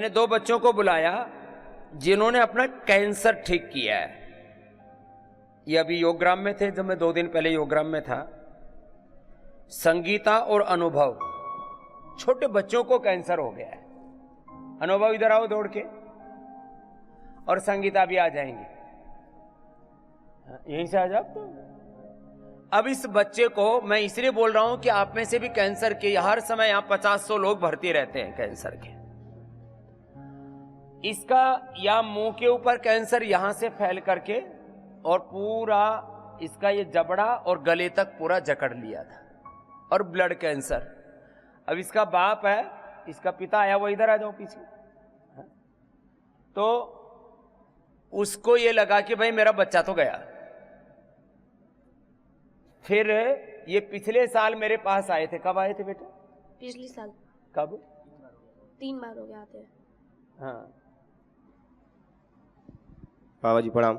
मैंने 2 बच्चों को बुलाया जिन्होंने अपना कैंसर ठीक किया है। ये अभी योगग्राम में थे, जब मैं 2 दिन पहले योगग्राम में था। संगीता और अनुभव, छोटे बच्चों को कैंसर हो गया है। अनुभव इधर आओ दौड़ के, और संगीता भी आ जाएंगी। यहीं से आ जाओ। तो अब इस बच्चे को मैं इसलिए बोल रहा हूं कि आप में से भी कैंसर के हर समय यहां 50-100 लोग भर्ती रहते हैं कैंसर के। इसका या मुंह के ऊपर कैंसर यहां से फैल करके और पूरा इसका ये जबड़ा और गले तक पूरा जकड़ लिया था, और ब्लड कैंसर। अब इसका बाप है, इसका पिता आया, वो इधर आ जाओ पीछे। तो उसको ये लगा कि भाई मेरा बच्चा तो गया। फिर ये पिछले साल मेरे पास आए थे। कब आए थे बेटा? पिछले साल। कब? 3 बार हो गया आते हैं। हाँ बाबा जी प्रणाम।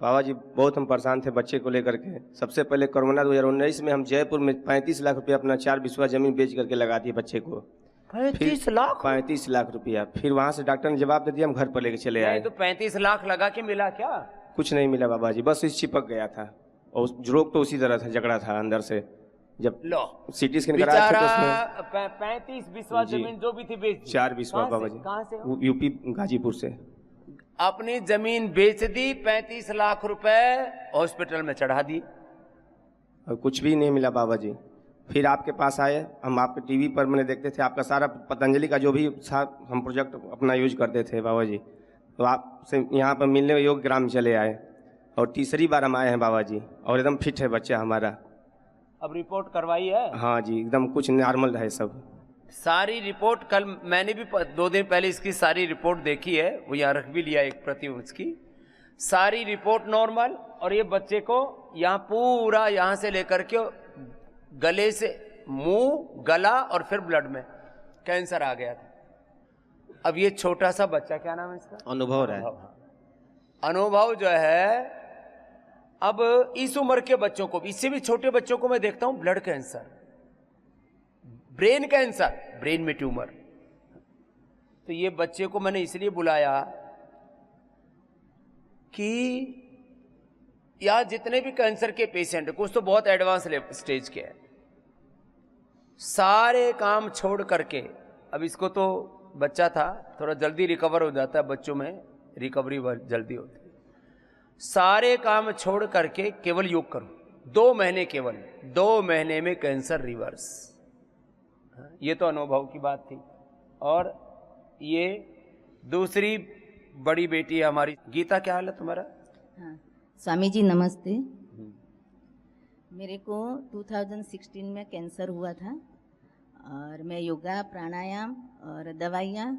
बाबा जी बहुत हम परेशान थे बच्चे को लेकर के। सबसे पहले कोरोना 2019 में हम जयपुर में 35 लाख रुपया अपना 4 बिस्वा जमीन बेच करके लगा दिए बच्चे को। 35 लाख? 35 लाख रुपया। फिर वहाँ से डॉक्टर ने जवाब दे दिया, हम घर पर लेके चले आए। तो 35 लाख लगा के मिला क्या? कुछ नहीं मिला बाबा जी, बस इस चिपक गया था, और रोग तो उसी तरह था, जकड़ा था अंदर से। जब लो सिटी स्कैन कराया था तो उसमें 35 बिस्वा जमीन जो भी थी बेच दी। 4 बिस्वा बाबा जी। कहाँ से? यूपी गाजीपुर से। अपनी जमीन बेच दी, 35 लाख रुपए हॉस्पिटल में चढ़ा दी, और कुछ भी नहीं मिला बाबा जी। फिर आपके पास आए, हम आपके टीवी पर मैंने देखते थे आपका सारा पतंजलि का जो भी था, हम प्रोजेक्ट अपना यूज करते थे बाबा जी। तो आपसे यहाँ पर मिलने योग ग्राम चले आए, और तीसरी बार हम आए हैं बाबा जी, और एकदम फिट है बच्चा हमारा। अब रिपोर्ट करवाई है? हाँ जी, एकदम कुछ नॉर्मल है सब। सारी रिपोर्ट कल मैंने भी 2 दिन पहले इसकी सारी रिपोर्ट देखी है, वो यहाँ रख भी लिया एक प्रति उसकी। सारी रिपोर्ट नॉर्मल, और ये बच्चे को यहाँ पूरा यहाँ से लेकर के गले से मुंह, गला और फिर ब्लड में कैंसर आ गया था। अब ये छोटा सा बच्चा, क्या नाम है इसका? अनुभव है। अनुभव जो है, अब इस उम्र के बच्चों को, इससे भी छोटे बच्चों को मैं देखता हूं blood cancer, brain cancer, brain में ट्यूमर। तो ये बच्चे को मैंने इसलिए बुलाया कि यहां जितने भी कैंसर के पेशेंट, कुछ तो बहुत एडवांस स्टेज के हैं, सारे काम छोड़ करके, अब इसको तो बच्चा था, थोड़ा जल्दी रिकवर हो जाता है, बच्चों में रिकवरी जल्दी होती है। सारे काम छोड़ करके केवल योग करो, 2 महीने, केवल 2 महीने में कैंसर रिवर्स। ये तो अनुभव की बात थी। और ये दूसरी बड़ी बेटी है हमारी, गीता। क्या हाल है तुम्हारा? हाँ स्वामी जी नमस्ते। मेरे को 2016 में कैंसर हुआ था, और मैं योगा, प्राणायाम और दवाइयाँ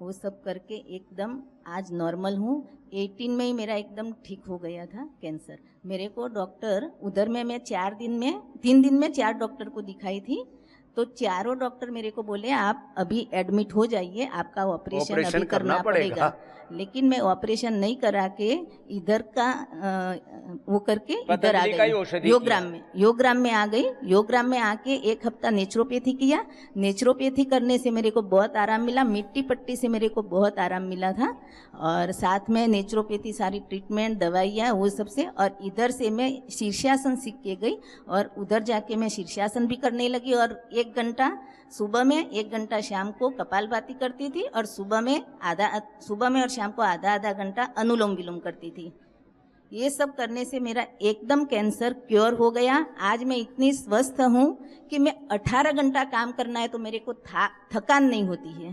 वो सब करके एकदम आज नॉर्मल हूँ। 18 में ही मेरा एकदम ठीक हो गया था कैंसर। मेरे को डॉक्टर उधर में मैं 3 दिन में 4 डॉक्टर को दिखाई थी, तो चारों डॉक्टर मेरे को बोले आप अभी एडमिट हो जाइए, आपका ऑपरेशन अभी करना पड़ेगा। लेकिन मैं ऑपरेशन नहीं करा के इधर का वो करके इधर आ गई, योगग्राम में आ गई। योगग्राम में आके 1 हफ्ता नेचुरोपैथी किया। नेचुरोपैथी करने से मेरे को बहुत आराम मिला, मिट्टी पट्टी से मेरे को बहुत आराम मिला था, और साथ में नेचुरोपैथी सारी ट्रीटमेंट, दवाइयाँ वो सब से। और इधर से मैं शीर्षासन सीख के गई, और उधर जाके मैं शीर्षासन भी करने लगी, और 1 घंटा सुबह में 1 घंटा शाम को कपालभाति करती थी, और सुबह में और शाम को आधा घंटा अनुलोम विलोम करती थी। ये सब करने से मेरा एकदम कैंसर क्योर हो गया। आज मैं इतनी स्वस्थ हूँ कि मैं 18 घंटा काम करना है तो मेरे को थकान नहीं होती है,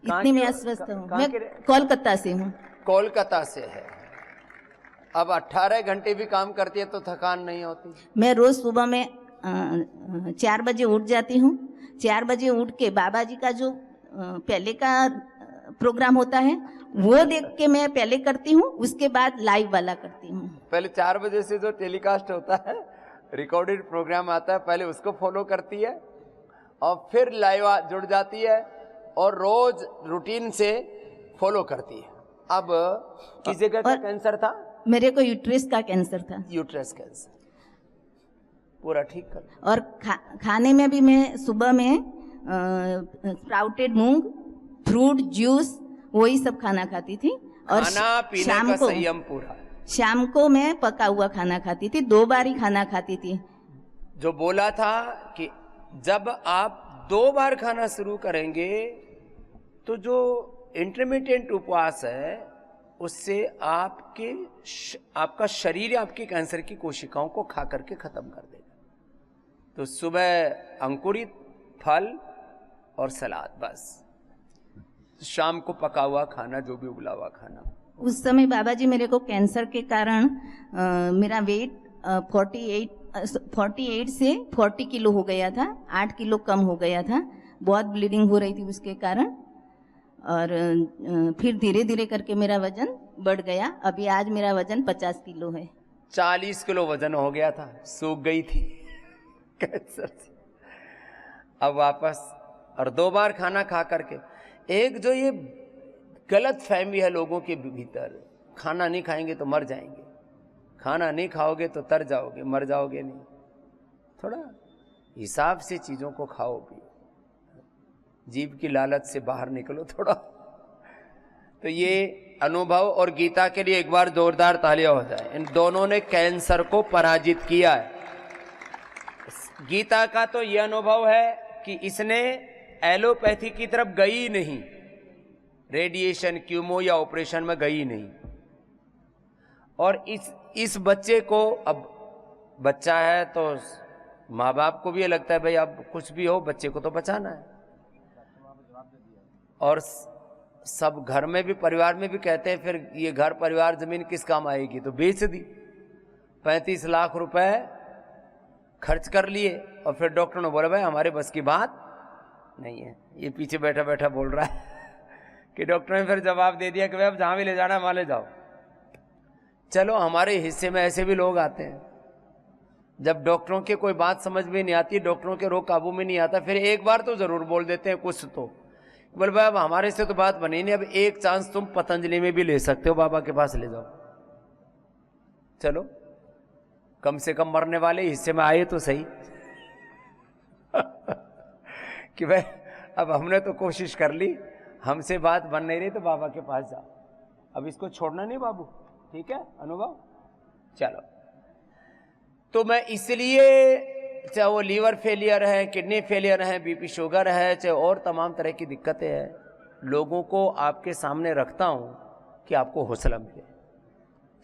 इतनी मैं स्वस्थ हूँ। मैं कोलकाता से हूँ। कोलकाता से है। अब 18 घंटे भी काम करती है तो थकान नहीं होती? मैं रोज सुबह में 4 बजे उठ जाती हूँ। 4 बजे उठ के बाबा जी का जो पहले का प्रोग्राम होता है वो देख के मैं पहले करती हूँ, उसके बाद लाइव वाला करती हूँ। पहले 4 बजे से जो टेलीकास्ट होता है, रिकॉर्डेड प्रोग्राम आता है, पहले उसको फॉलो करती है, और फिर लाइव जुड़ जाती है, और रोज रूटीन से फॉलो करती है। अब किस जगह का कैंसर था? मेरे को यूट्रस का कैंसर था। यूट्रस कैंसर पूरा ठीक कर। और खाने में भी मैं सुबह में स्प्राउटेड मूंग, फ्रूट जूस वही सब खाना खाती थी। और खाना पीने शाम का को संयम पूरा। शाम को मैं पका हुआ खाना खाती थी, 2 बार ही खाना खाती थी। जो बोला था कि जब आप 2 बार खाना शुरू करेंगे तो जो इंटरमिटेंट उपवास है उससे आपका शरीर आपकी कैंसर की कोशिकाओं को खा करके खत्म कर देगा। तो सुबह अंकुरित फल और सलाद, बस। शाम को पका हुआ खाना, जो भी उबला हुआ खाना। उस समय बाबा जी मेरे को कैंसर के कारण मेरा वेट 48 से 40 किलो हो गया था, 8 किलो कम हो गया था। बहुत ब्लीडिंग हो रही थी उसके कारण। और फिर धीरे धीरे करके मेरा वजन बढ़ गया। अभी आज मेरा वजन 50 किलो है। 40 किलो वजन हो गया था, सूख गई थी कैंसर से। अब वापस, और 2 बार खाना खा करके। एक जो ये गलत फहमी है लोगों के भीतर, खाना नहीं खाएंगे तो मर जाएंगे, खाना नहीं खाओगे तो तर जाओगे, मर जाओगे नहीं। थोड़ा हिसाब से चीज़ों को खाओ भी, जीभ की लालच से बाहर निकलो थोड़ा। तो ये अनुभव और गीता के लिए एक बार जोरदार तालियां हो जाए। इन दोनों ने कैंसर को पराजित किया है। गीता का तो ये अनुभव है कि इसने एलोपैथी की तरफ गई नहीं, रेडिएशन, कीमो या ऑपरेशन में गई नहीं। और इस बच्चे को, अब बच्चा है तो माँ बाप को भी ये लगता है भाई अब कुछ भी हो बच्चे को तो बचाना है। और सब घर में भी, परिवार में भी कहते हैं फिर ये घर परिवार जमीन किस काम आएगी, तो बेच दी। 35 लाख रुपए खर्च कर लिए और फिर डॉक्टर ने बोला भाई हमारे बस की बात नहीं है। ये पीछे बैठा बैठा बोल रहा है कि डॉक्टर ने फिर जवाब दे दिया कि भाई अब जहाँ भी ले जाना वहाँ ले जाओ। चलो, हमारे हिस्से में ऐसे भी लोग आते हैं, जब डॉक्टरों की कोई बात समझ में नहीं आती, डॉक्टरों के रोग काबू में नहीं आता, फिर एक बार तो जरूर बोल देते हैं कुछ तो। बोल भाई अब हमारे से तो बात बनी नहीं, अब एक चांस तुम पतंजलि में भी ले सकते हो, बाबा के पास ले जाओ। चलो, कम से कम मरने वाले हिस्से में आए तो सही कि भाई अब हमने तो कोशिश कर ली, हमसे बात बन नहीं रही तो बाबा के पास जाओ। अब इसको छोड़ना नहीं बाबू, ठीक है अनुभव। चलो, तो मैं इसलिए, चाहे वो लीवर फेलियर है, किडनी फेलियर है, बीपी शुगर है, चाहे और तमाम तरह की दिक्कतें हैं, लोगों को आपके सामने रखता हूं कि आपको हौसला मिले।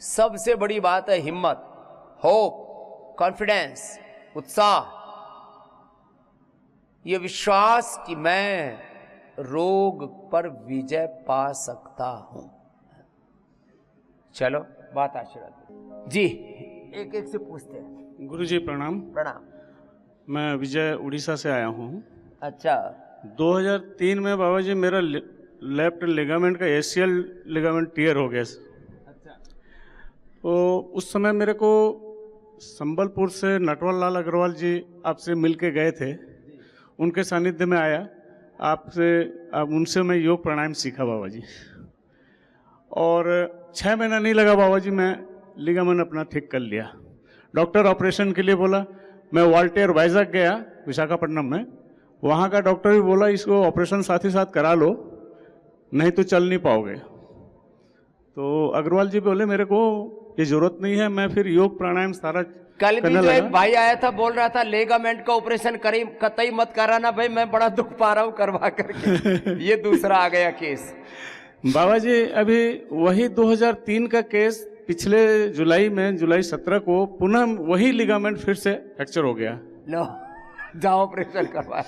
सबसे बड़ी बात है हिम्मत, होप, कॉन्फिडेंस, उत्साह, ये विश्वास कि मैं रोग पर विजय पा सकता हूं। चलो, बात आशीर्वाद जी, एक एक से पूछते हैं। गुरुजी प्रणाम। प्रणाम। मैं विजय उड़ीसा से आया हूँ। अच्छा। 2003 में बाबा जी मेरा लेफ्ट लिगामेंट का एशियल लिगामेंट टियर हो गया। अच्छा। तो उस समय मेरे को संबलपुर से नटवर लाल अग्रवाल जी आपसे मिल के गए थे, उनके सानिध्य में आया अब उनसे मैं योग प्राणायाम सीखा बाबा जी। और 6 महीना नहीं लगा बाबा जी, मैं लिगामेंट अपना ठीक कर लिया। डॉक्टर ऑपरेशन के लिए बोला, मैं वाल्टेर वाइजैक गया विशाखापट्टनम में, वहाँ का डॉक्टर भी बोला इसको ऑपरेशन साथ ही साथ करा लो, नहीं तो चल नहीं पाओगे। तो अग्रवाल जी बोले मेरे को ये जरूरत नहीं है, मैं फिर योग प्राणायाम सारा कल भी जो एक भाई आया था बोल रहा था लेगामेंट का ऑपरेशन कतई मत कराना भाई, मैं बड़ा दुख पा रहा हूँ करवा करके। ये दूसरा आ गया केस। बाबा जी अभी वही 2003 का केस पिछले जुलाई 17 को पुनः वही लिगामेंट फिर से फ्रैक्चर हो गया। लो, जाओ ऑपरेशन करवाया।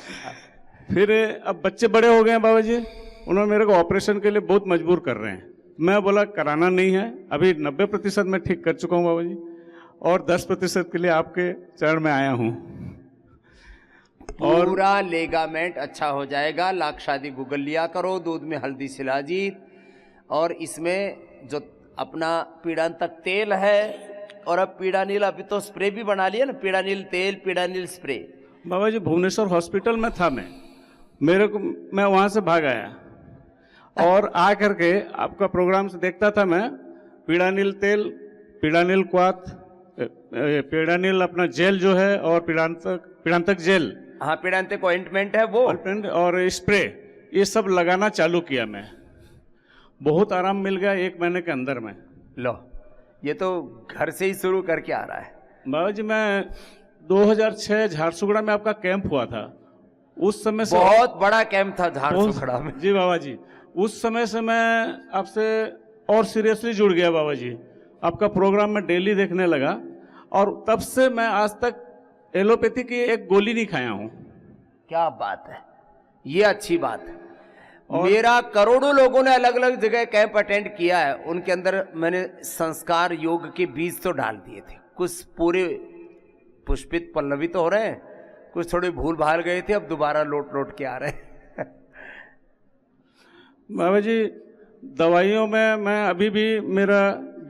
फिर अब बच्चे बड़े हो गए हैं बाबा जी, उन्होंने मेरे को ऑपरेशन के लिए बहुत मजबूर कर रहे हैं। मैं बोला कराना नहीं है, अभी 90% मैं ठीक कर चुका हूँ बाबा जी, और 10% के लिए आपके चरण में आया हूँ। और पूरा लेगामेंट अच्छा हो जाएगा। लाक्षादी गूगल लिया करो, दूध में हल्दी शिलाजीत, और इसमें जो अपना पीड़ांतक तेल है, और अब पीड़ानील, अभी तो स्प्रे भी बना लिया ना, पीड़ानील तेल, पीड़ानील स्प्रे। बाबा जी भुवनेश्वर हॉस्पिटल में था मैं वहाँ से भाग आया और आ करके आपका प्रोग्राम से देखता था मैं। पीड़ानील तेल, पीड़ानील क्वाथ, पीड़ानील अपना जेल जो है, और पीड़ांतक जेल, हाँ पीड़ांतक ऑइंटमेंट है वो, और स्प्रे, ये सब लगाना चालू किया मैं, बहुत आराम मिल गया 1 महीने के अंदर में। लो, ये तो घर से ही शुरू करके आ रहा है। बाबा जी मैं 2006 झारसुगुड़ा में आपका कैंप हुआ था, उस समय से बहुत बड़ा कैंप था झारसुगड़ा में। जी बाबा जी, उस समय से मैं आपसे और सीरियसली जुड़ गया बाबा जी, आपका प्रोग्राम मैं डेली देखने लगा और तब से मैं आज तक एलोपैथी की एक गोली नहीं खाया हूँ। क्या बात है, ये अच्छी बात है। मेरा करोड़ों लोगों ने अलग अलग जगह कैंप अटेंड किया है, उनके अंदर मैंने संस्कार योग के बीज तो डाल दिए थे, कुछ पूरे पुष्पित पल्लवित तो हो रहे हैं, कुछ थोड़े भूल भाल गए थे, अब दोबारा लौट के आ रहे हैं। बाबा जी दवाइयों में मैं अभी भी, मेरा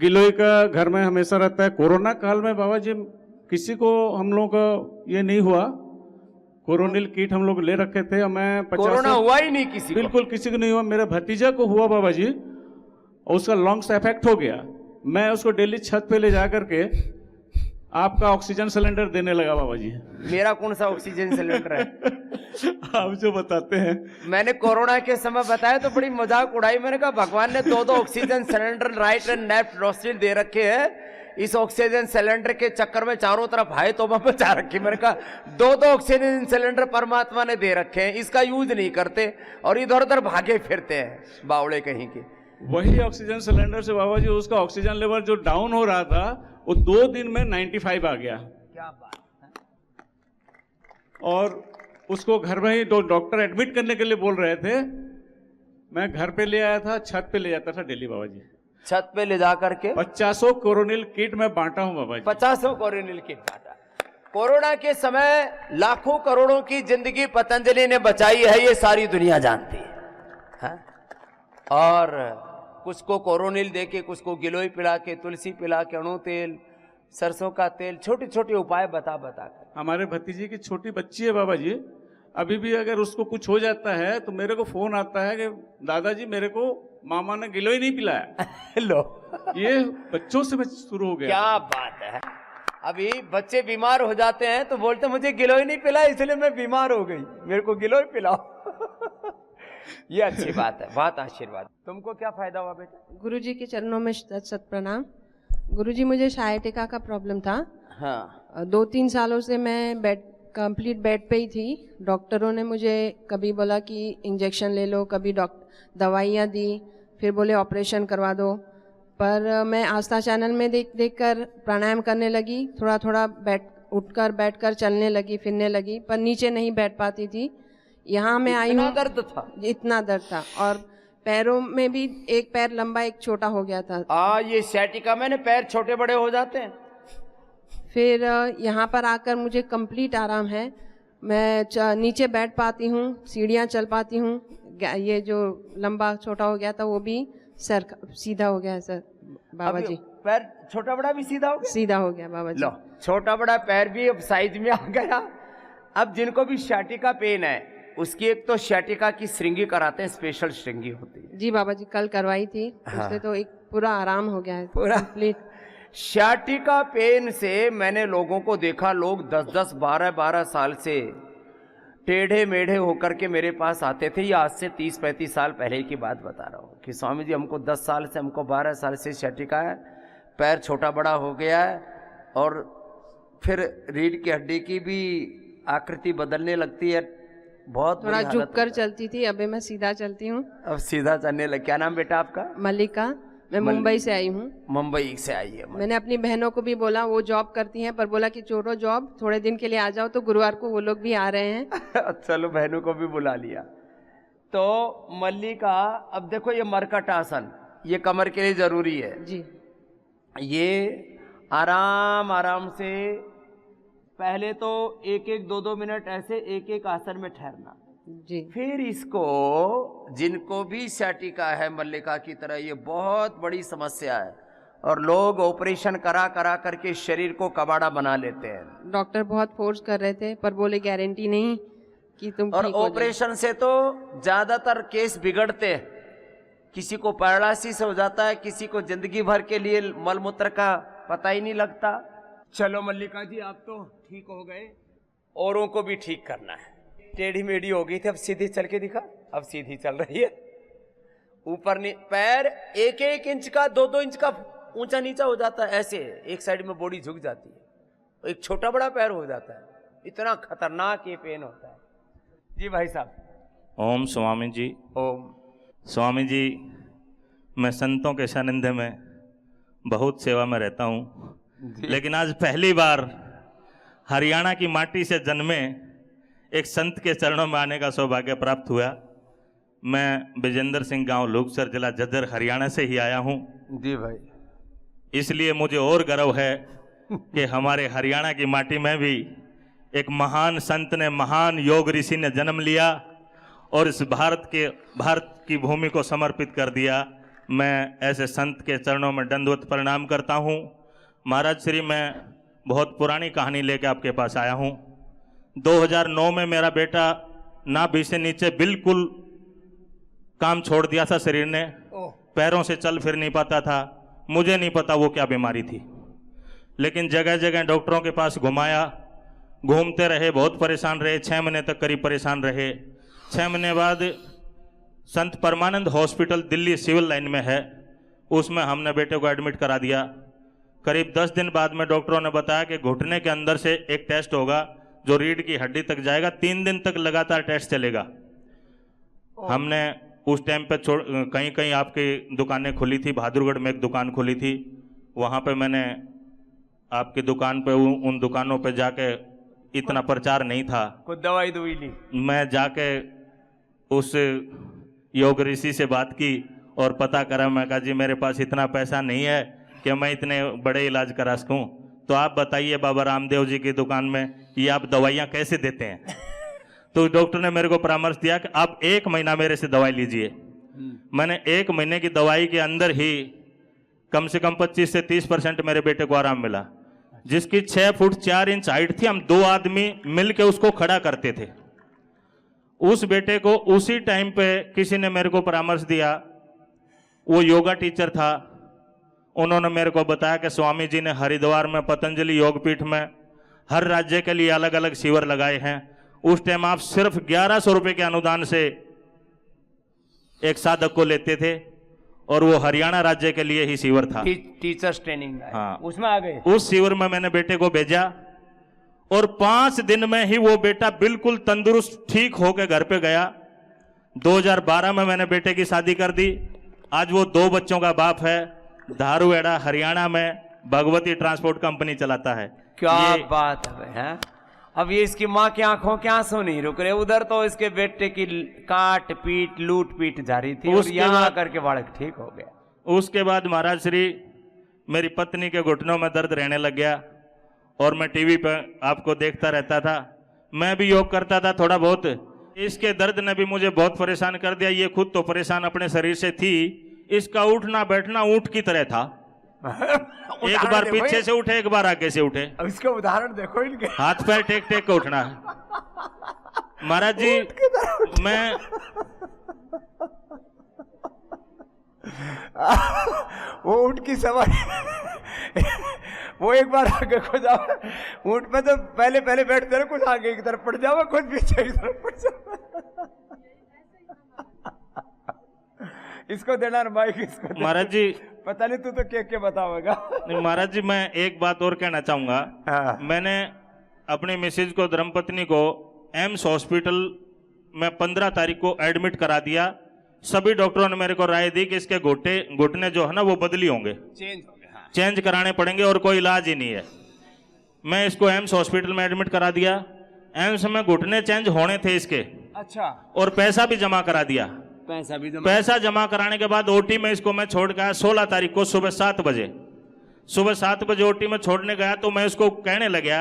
गिलोय का घर में हमेशा रहता है। कोरोना काल में बाबा जी किसी को हम लोग का ये नहीं हुआ, कोरोनिल किट हम लोग ले रखे थे, मैं 50 कोरोना हुआ ही नहीं किसी को, बिल्कुल किसी को नहीं हुआ। मेरे भतीजा को हुआ बाबा जी, और उसका लंग्स इफेक्ट हो गया। मैं उसको डेली छत पे ले जा करके आपका ऑक्सीजन सिलेंडर देने लगा बाबा जी। मेरा कौन सा ऑक्सीजन सिलेंडर है? आप जो बताते हैं। मैंने कोरोना के समय बताया तो बड़ी मजाक उड़ाई, मैंने कहा भगवान ने 2 oxygen cylinder right and left nostril दे रखे हैं, इस ऑक्सीजन सिलेंडर के चक्कर में चारों तरफ हाय तौबा मचा रखी। मैंने कहा 2 ऑक्सीजन सिलेंडर परमात्मा ने दे रखे हैं, इसका यूज नहीं करते और इधर उधर भागे फिरते हैं बावड़े कहीं के। वही ऑक्सीजन सिलेंडर से बाबा जी उसका ऑक्सीजन लेवल जो डाउन हो रहा था वो 2 दिन में 95 आ गया। क्या बात है। और उसको घर में ही डॉक्टर एडमिट करने के लिए बोल रहे थे, मैं घर पे ले आया था, छत पे ले जाता था डेली बाबा जी, छत पे ले जा करके 50 कोरोनिल किट में बांटा हूं बाबा जी। 50 कोरोनिल किट बांटा। कोरोना के समय लाखों करोड़ों की जिंदगी पतंजलि ने बचाई है, ये सारी दुनिया जानती है। और कुछ को कोरोनिल देके, कुछ को गिलोय पिला के, तुलसी पिला के, अणु तेल, सरसों का तेल, छोटे छोटे उपाय बता कर। हमारे भतीजे की छोटी बच्ची है बाबा जी, अभी भी अगर उसको कुछ हो जाता है तो मेरे को फोन आता है कि दादाजी मेरे को मामा ने गिलोय नहीं पिलाया। लो, ये बच्चों से शुरू हो गया। क्या बात है। अभी बच्चे बीमार हो जाते हैं तो बोलते मुझे गिलोय नहीं पिला इसलिए मैं बीमार हो गई, मेरे को गिलोय पिलाओ। ये अच्छी बात है, बहुत आशीर्वाद। तुमको क्या फायदा हुआ बेटा? गुरुजी के चरणों में सत प्रणाम। गुरुजी मुझे सायटिका का प्रॉब्लम था। हाँ। 2-3 सालों से मैं कंप्लीट बेड पे ही थी। डॉक्टरों ने मुझे कभी बोला कि इंजेक्शन ले लो, कभी दवाइयाँ दी, फिर बोले ऑपरेशन करवा दो। पर मैं आस्था चैनल में देख कर प्राणायाम करने लगी, थोड़ा थोड़ा उठकर बैठकर चलने लगी, फिरने लगी, पर नीचे नहीं बैठ पाती थी। यहाँ मैं आई हूँ, दर्द था, इतना दर्द था, और पैरों में भी एक पैर लंबा एक छोटा हो गया था। ये सैटिका में ना पैर छोटे बड़े हो जाते हैं। फिर यहाँ पर आकर मुझे कंप्लीट आराम है। मैं नीचे बैठ पाती हूँ, सीढ़ियाँ चल पाती हूँ, ये जो लंबा छोटा हो गया था वो भी सर सीधा हो गया है सर बाबा जी। पैर छोटा बड़ा भी सीधा हो गया? सीधा हो गया बाबा जी। लो, छोटा बड़ा पैर भी अब साइज में आ गया। अब जिनको भी सैटिका पेन है उसकी एक तो सैटिका की श्रृंगी कराते हैं, स्पेशल श्रृंगी होती है। जी बाबा जी, कल करवाई थी। हाँ। उससे तो एक पूरा आराम हो गया है पूरा कंप्लीट। सैटिका पेन से मैंने लोगों को देखा, लोग 10-10, 12-12 साल से टेढ़े मेढ़े होकर के मेरे पास आते थे। ये आज से 30-35 साल पहले की बात बता रहा हूँ कि स्वामी जी हमको 10 साल से, हमको 12 साल से सैटिका है, पैर छोटा बड़ा हो गया है और फिर रीढ़ की हड्डी की भी आकृति बदलने लगती है, बहुत थोड़ा झुक कर चलती थी, अभी मैं सीधा चलती हूँ। अब सीधा चलने लग। क्या नाम बेटा आपका? मल्लिका। मैं मुंबई से आई हूँ। मुंबई से आई है। मैंने अपनी बहनों को भी बोला, वो जॉब करती हैं, पर बोला कि छोड़ो जॉब, थोड़े दिन के लिए आ जाओ, तो गुरुवार को वो लोग भी आ रहे हैं। चलो बहनों को भी बुला लिया। तो मल्लिका, अब देखो ये मरकट आसन, ये कमर के लिए जरूरी है जी। ये आराम आराम से पहले तो 1-1, 2-2 मिनट ऐसे एक आसन में ठहरना जी। फिर इसको, जिनको भी सैटिका है मल्लिका की तरह, ये बहुत बड़ी समस्या है और लोग ऑपरेशन करा करके शरीर को कबाड़ा बना लेते हैं। डॉक्टर बहुत फोर्स कर रहे थे पर बोले गारंटी नहीं कि तुम और ठीक हो ऑपरेशन से तो ज्यादातर केस बिगड़ते हैं। किसी को पैरालिसिस हो जाता है, किसी को जिंदगी भर के लिए मलमूत्र का पता ही नहीं लगता। चलो मल्लिका जी, आप तो ठीक हो गए, औरों को भी ठीक करना है। टेढ़ी मेढ़ी हो गई थी, अब सीधी चल के दिखा, अब सीधी चल रही है। ऊपर पैर 1-1 इंच का 2-2 इंच का ऊंचा नीचा हो जाता है, ऐसे एक साइड में बॉडी झुक जाती है, एक छोटा बड़ा पैर हो जाता है। इतना खतरनाक ये पेन होता है। जी भाई साहब। ओम स्वामी जी। ओम। स्वामी जी, मैं संतों के सानिध्य में बहुत सेवा में रहता हूँ, लेकिन आज पहली बार हरियाणा की माटी से जन्मे एक संत के चरणों में आने का सौभाग्य प्राप्त हुआ। मैं विजेंद्र सिंह, गांव लूकसर, जिला झज्जर, हरियाणा से ही आया हूँ। जी भाई। इसलिए मुझे और गर्व है कि हमारे हरियाणा की माटी में भी एक महान संत ने, महान योग ऋषि ने जन्म लिया और इस भारत की भूमि को समर्पित कर दिया। मैं ऐसे संत के चरणों में दंडवत प्रणाम करता हूँ। महाराज श्री, मैं बहुत पुरानी कहानी लेके आपके पास आया हूँ। 2009 में मेरा बेटा नाभि से नीचे बिल्कुल काम छोड़ दिया था, शरीर ने, पैरों से चल फिर नहीं पाता था। मुझे नहीं पता वो क्या बीमारी थी, लेकिन जगह जगह डॉक्टरों के पास घुमाया, घूमते रहे, बहुत परेशान रहे। 6 महीने तक करीब परेशान रहे। 6 महीने बाद संत परमानंद हॉस्पिटल दिल्ली सिविल लाइन में है, उसमें हमने बेटे को एडमिट करा दिया। करीब 10 दिन बाद में डॉक्टरों ने बताया कि घुटने के अंदर से एक टेस्ट होगा जो रीढ़ की हड्डी तक जाएगा। 3 दिन तक लगातार टेस्ट चलेगा। हमने उस टाइम पे कहीं कहीं आपकी दुकानें खुली थी। बहादुरगढ़ में एक दुकान खुली थी, वहाँ पे मैंने आपकी दुकान पे उन दुकानों पे जाके, इतना प्रचार नहीं था, कुछ दवाई दुई ली। मैं जाके उस योग ऋषि से बात की और पता करा। मैं कहा जी मेरे पास इतना पैसा नहीं है कि मैं इतने बड़े इलाज करा सकूं, तो आप बताइए बाबा रामदेव जी की दुकान में ये आप दवाइयाँ कैसे देते हैं। तो डॉक्टर ने मेरे को परामर्श दिया कि आप 1 महीना मेरे से दवाई लीजिए। मैंने 1 महीने की दवाई के अंदर ही कम से कम 25 से 30% मेरे बेटे को आराम मिला। जिसकी 6 फुट 4 इंच हाइट थी, हम 2 आदमी मिलके उसको खड़ा करते थे। उस बेटे को उसी टाइम पे किसी ने मेरे को परामर्श दिया, वो योगा टीचर था। उन्होंने मेरे को बताया कि स्वामी जी ने हरिद्वार में पतंजलि योगपीठ में हर राज्य के लिए अलग अलग शिविर लगाए हैं। उस टाइम आप सिर्फ 1100 रुपए के अनुदान से एक साधक को लेते थे और वो हरियाणा राज्य के लिए ही शिविर था। Teachers training. हाँ, उसमें आ गए। उस शिविर में मैंने बेटे को भेजा और 5 दिन में ही वो बेटा बिल्कुल तंदुरुस्त ठीक होकर घर पे गया। 2012 में मैंने बेटे की शादी कर दी। आज वो 2 बच्चों का बाप है। धारूहेड़ा हरियाणा में भगवती ट्रांसपोर्ट कंपनी चलाता है। क्या बात है। अब ये इसकी माँ की आंखों के आंसू नहीं रुक रहे। उधर तो इसके बेटे की काट पीट लूट पीट जारी थी और यहाँ आकर के बालक ठीक हो गया। उसके बाद महाराज श्री, मेरी पत्नी के घुटनों में दर्द रहने लग गया और मैं टीवी पर आपको देखता रहता था। मैं भी योग करता था थोड़ा बहुत। इसके दर्द ने भी मुझे बहुत परेशान कर दिया। ये खुद तो परेशान अपने शरीर से थी, इसका उठना बैठना ऊंट की तरह था। एक बार पीछे से उठे, एक बार आगे से उठे। अब इसका उदाहरण देखो इनके। हाथ पैर टेक टेक के उठना। महाराज जी, मैं वो ऊंट की सवारी वो एक बार आगे को जाओ, ऊंट पे तो पहले पहले बैठते रहो, कुछ आगे की तरफ पड़ जाओ, खुद पीछे की तरफ पड़ जाओ। इसको देना माइक, इसको महाराज जी। पता नहीं, तू तो क्या बताओगा। महाराज जी, मैं एक बात और कहना चाहूंगा। हाँ। मैंने अपनी मिसेज को, धर्मपत्नी को एम्स हॉस्पिटल में 15 तारीख को एडमिट करा दिया। सभी डॉक्टरों ने मेरे को राय दी कि इसके घुटने जो है ना वो बदली होंगे, चेंज कराने पड़ेंगे और कोई इलाज ही नहीं है। मैं इसको एम्स हॉस्पिटल में एडमिट करा दिया। एम्स में घुटने चेंज होने थे इसके। अच्छा। और पैसा भी जमा करा दिया। पैसा जमा कराने के बाद ओटी में इसको मैं छोड़ गया 16 तारीख को सुबह 7 बजे। सुबह 7 बजे ओटी में छोड़ने गया तो मैं इसको कहने लगा,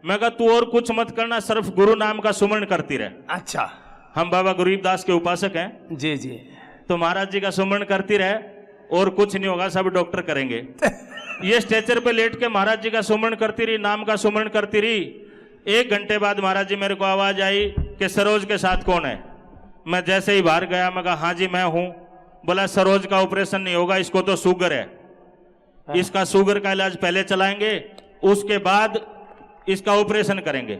मैं कहा तू और कुछ मत करना, सिर्फ गुरु नाम का सुमरण करती रहे। अच्छा। हम बाबा गरीबदास के उपासक हैं। जी जी। तो महाराज जी का सुमरण करती रहे और कुछ नहीं होगा, सब डॉक्टर करेंगे। ये स्ट्रेचर पे लेट के महाराज जी का सुमरण करती रही, नाम का सुमरण करती रही। 1 घंटे बाद महाराज जी मेरे को आवाज आई कि सरोज के साथ कौन है। मैं जैसे ही बाहर गया, मैं कहा हाँ जी मैं हूं। बोला सरोज का ऑपरेशन नहीं होगा, इसको तो शुगर है। इसका शुगर का इलाज पहले चलाएंगे, उसके बाद इसका ऑपरेशन करेंगे।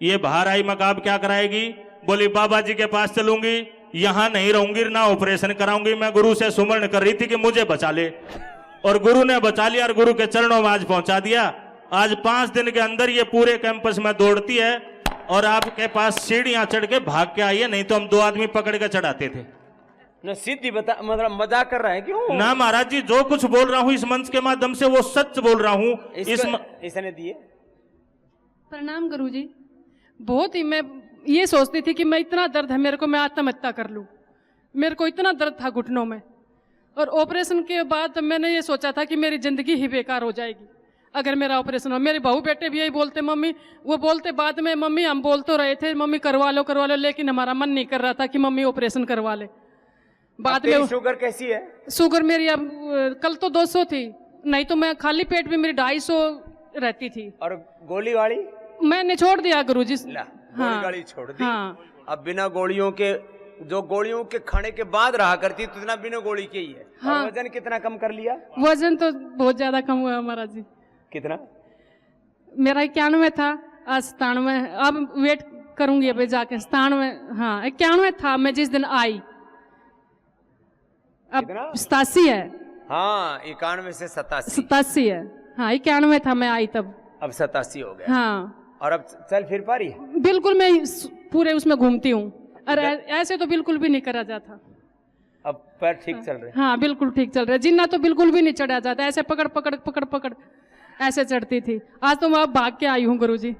ये बाहर आई, मैं कहा अब क्या कराएगी। बोली बाबा जी के पास चलूंगी, यहाँ नहीं रहूंगी ना ऑपरेशन कराऊंगी। मैं गुरु से सुमरण कर रही थी कि मुझे बचा ले, और गुरु ने बचा लिया और गुरु के चरणों में आज पहुंचा दिया। आज 5 दिन के अंदर ये पूरे कैंपस में दौड़ती है और आपके पास सीढ़ियां चढ़ के भाग के आई है, नहीं तो हम 2 आदमी पकड़ के चढ़ाते थे। न सीधी बता, मतलब मजाक कर रहा है क्यों? ना महाराज जी, जो कुछ बोल रहा हूँ इस मंच के माध्यम से वो सच बोल रहा हूँ। इसने दिए। प्रणाम गुरुजी। बहुत ही मैं ये सोचती थी कि मैं इतना दर्द है मेरे को, मैं आत्महत्या कर लूं। मेरे को इतना दर्द था घुटनों में, और ऑपरेशन के बाद मैंने ये सोचा था कि मेरी जिंदगी ही बेकार हो जाएगी अगर मेरा ऑपरेशन हो। मेरे बहू बेटे भी यही बोलते, मम्मी, वो बोलते बाद में, मम्मी हम बोल तो रहे थे मम्मी करवा लो, लेकिन हमारा मन नहीं कर रहा था कि मम्मी ऑपरेशन करवा ले। बाद में शुगर कैसी है? शुगर मेरी अब कल तो 200 थी, नहीं तो मैं खाली पेट में मेरी 250 रहती थी। और गोली वाली मैंने छोड़ दिया गुरुजी। गोली गाड़ी छोड़ दी। हाँ। अब बिना गोलियों के, जो गोलियों के खाने के बाद रहा करती तो इतना बिना गोली के ही है। हाँ। और वजन कितना कम कर लिया? वजन तो बहुत ज्यादा कम हुआ महाराज जी। कितना? मेरा 91 था, आज 97। अब वेट करूंगी अभी जाके 97। हाँ 91 था मैं जिस दिन आई, अब 87 है। हाँ 91 से 87 है। हाँ 91 था मैं आई तब, अब 87 हो गया। हाँ। और अब चल फिर पा रही है? बिल्कुल मैं पूरे उसमें घूमती हूँ, और ऐसे तो बिल्कुल भी नहीं करा जाता। अब पैर ठीक चल रहे? हाँ बिल्कुल ठीक चल रहा है। जिन्ना तो बिल्कुल भी नहीं चढ़ा जाता, ऐसे पकड़ पकड़ पकड़ पकड़ ऐसे चढ़ती थी। आज तो मैं अब भाग के आई हूँ गुरुजी।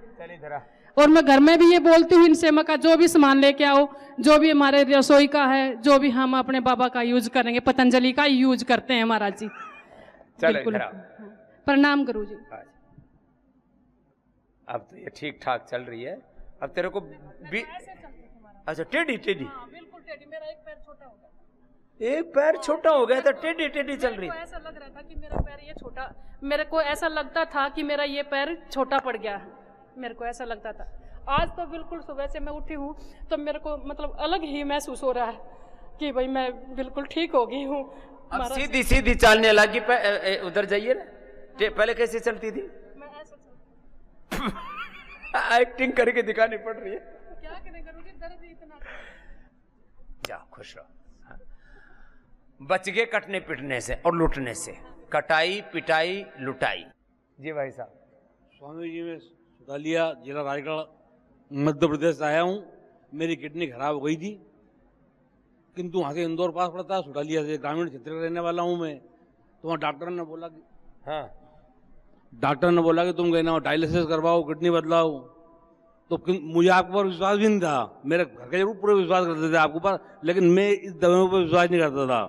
और मैं घर में भी ये बोलती हूँ इनसे, मैं कहा जो भी सामान लेके आओ, जो भी हमारे रसोई का है, जो भी हम अपने बाबा का यूज करेंगे, पतंजलि का यूज करते हैं महाराज जी। बिल्कुल। प्रणाम गुरुजी। अब तो ये ठीक ठाक चल रही है। अब तेरे को भी अच्छा टेढ़ी टेढ़ी? बिल्कुल टेढ़ी। मेरा एक पैर छोटा हो गया। एक पैर छोटा हो गया तो टेढ़ी टेढ़ी चल रही। ऐसा लग रहा था कि मेरा पैर ये छोटा, मेरे को ऐसा लगता था कि मेरा ये पैर छोटा पड़ गया है, मेरे को ऐसा लगता था। आज तो बिल्कुल सुबह से मैं उठी हूँ तो मेरे को मतलब अलग ही महसूस हो रहा है कि भाई मैं बिल्कुल ठीक हो गई हूँ। अब सीधी सीधी चलने लगी। उधर जाइए ना, पहले कैसे चलती थी? मैं ऐसा एक्टिंग करके दिखानी पड़ रही है। क्या करें गुरुजी, दर्द ही इतना। जा खुश रहो। हाँ। बच गए कटने पिटने से और लूटने से। कटाई पिटाई लुटाई। जी भाई साहब। स्वामी जी, मैं सुतालिया जिला रायगढ़ मध्य प्रदेश आया हूँ। मेरी किडनी खराब हो गई थी, किंतु वहाँ से इंदौर पास पड़ता है, सुतालिया से ग्रामीण क्षेत्र का रहने वाला हूँ मैं। तो वहाँ डॉक्टर ने बोला कि तुम गए ना डायलिसिस करवाओ, किडनी बदलाओ। तो मुझे आपके ऊपर विश्वास भी नहीं था। मेरे घर के जरूर पूरे विश्वास करते थे आपके ऊपर, लेकिन मैं इस दवाइयों पर विश्वास नहीं करता था।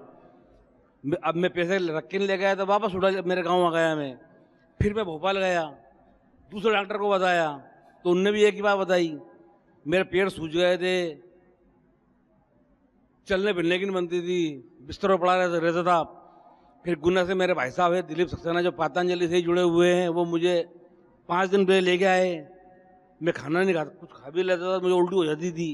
अब मैं पैसे रख के ले गया तो वापस उठा मेरे गाँव आ गया मैं। फिर मैं भोपाल गया, दूसरे डॉक्टर को बताया तो उनने भी एक ही बात बताई, मेरे पेट सूज गए थे, चलने फिरने की नहीं बनती थी, बिस्तर पर पड़ा रहता था। फिर गुना से मेरे भाई साहब है दिलीप सक्सेना, जो पतंजलि से ही जुड़े हुए हैं, वो मुझे 5 दिन पहले लेके आए। मैं खाना नहीं खाता, कुछ खा भी लेता था, मुझे उल्टी हो जाती थी,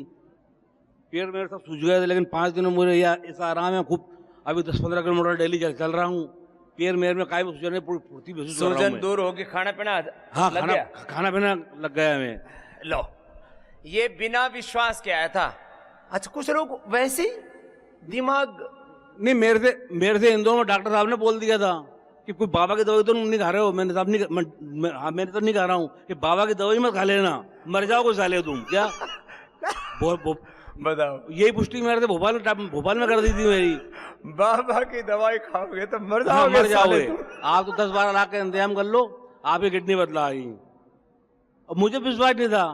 पेट मेरे सब सूज गए थे। लेकिन 5 दिन में मुझे ऐसा आराम है खूब। अभी 10-15 किलोमीटर डेली चल रहा हूँ। पेट मेरे में काई सूजन फुर्ती महसूस कर रहा हूं। सूजन दूर होगी, खाना पीना हाँ लग गया? खाना पीना लग गया मैं। लो, ये बिना विश्वास के आया था। अच्छा, कुछ लोग वैसे ही दिमाग नहीं, मेरे से इंदौर में डॉक्टर साहब ने बोल दिया था कि कोई बाबा की दवाई तो नहीं खा रहे हो। मैंने साहब नहीं, मैंने तो नहीं खा रहा हूँ कि बाबा की दवाई मत खा लेना, मर जाओ कोई साले तुम। क्या बताओ, यही पुष्टि मेरे से भोपाल में कर दी थी मेरी। बाबा की दवाई खाओगे तो मर हाँ, जाओगे, मर जाओगे। साले तुम। आप तो 10-12 लाख का इंतजाम कर लो, आपकी किडनी बदला आई। अब मुझे विश्वास नहीं था,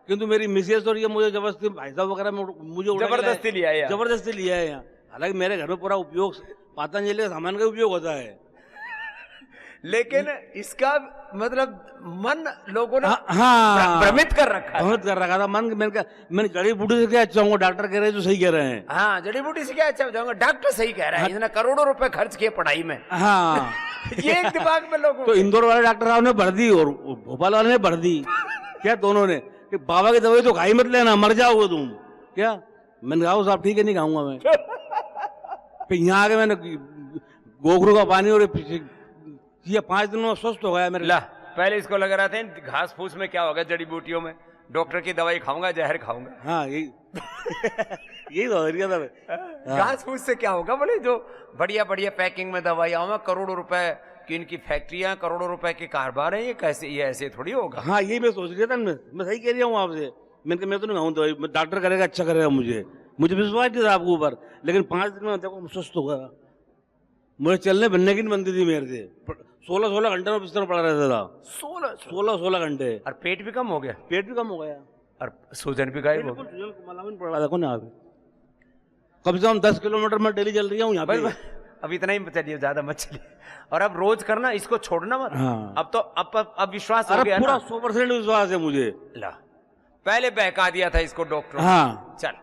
किंतु मेरी मिसेज और ये मुझे जबरदस्ती, भाई साहब वगैरह मुझे जबरदस्ती लिया है, जबरदस्ती लिया है यहाँ। हालांकि मेरे घर में पूरा उपयोग पतंजलि के सामान का उपयोग होता है, लेकिन इसका मतलब मन लोगों ने हाँ भ्रमित कर रखा है। भ्रमित कर रखा था मन। मैंने जड़ी बूटी से क्या अच्छा हूँ, डॉक्टर कह रहे हैं जो सही कह रहे हैं। हाँ, जड़ी बूटी से क्या अच्छा हो जाऊंगा, डॉक्टर सही कह रहा है। इसने करोड़ों रुपए खर्च किए पढ़ाई में। हाँ ये एक दिमाग में लोगों तो इंदौर वाले डॉक्टर साहब ने भर दी और भोपाल वाले ने भर दी। क्या दोनों ने कि बाबा की दवाई तो खाई मत लेना, मर जाओगे तुम। क्या मैंने कहा साहब ठीक है, नहीं खाऊंगा मैं। फिर यहाँ आके मैंने गोखरू का पानी और ये 5 दिन में स्वस्थ हो गया मेरे। ला, पहले इसको लग रहा था घास फूस में क्या होगा, जड़ी बूटियों में डॉक्टर की दवाई खाऊंगा, जहर खाऊंगा। हाँ यही यही तो रिया था मैं। घास फूस से क्या होगा? बोले जो बढ़िया बढ़िया पैकिंग में दवाइयाँ में करोड़ों रुपए की इनकी फैक्ट्रियां, करोड़ों रुपए के कारोबार है, ये कैसे, ये ऐसे थोड़ी होगा। हाँ यही मैं सोच रहा था, मैं सही कह रहा हूँ आपसे। मैं तो नहीं खाऊँ दवाई, डॉक्टर करेगा अच्छा करेगा, मुझे विश्वास नहीं था आपके ऊपर, लेकिन 5 दिन में देखो स्वस्थ हो गया। मुझे चलने बनने की नहीं बनती थी मेरे से, 16 घंटे में बिस्तर पड़ा रहता था। 16 घंटे। और पेट भी कम हो गया? पेट भी कम हो गया और सूजन भी गायब हो गई? पड़ रहा देखो ना आप, कम से कम 10 किलोमीटर में डेली चल रही हूँ यहाँ पे। अब इतना ही चलिए, ज्यादा मत चलिए। और अब रोज करना, इसको छोड़ना मत। हाँ। अब तो अब विश्वास हो गया पूरा ना? 100% विश्वास है मुझे। ला, पहले बहका दिया था इसको डॉक्टर। हाँ चल,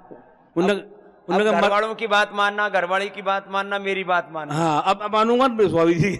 उनका घर वालों की बात मानना, घरवाली की बात मानना, मेरी बात मानना। हाँ अब मानूंगा स्वामी जी।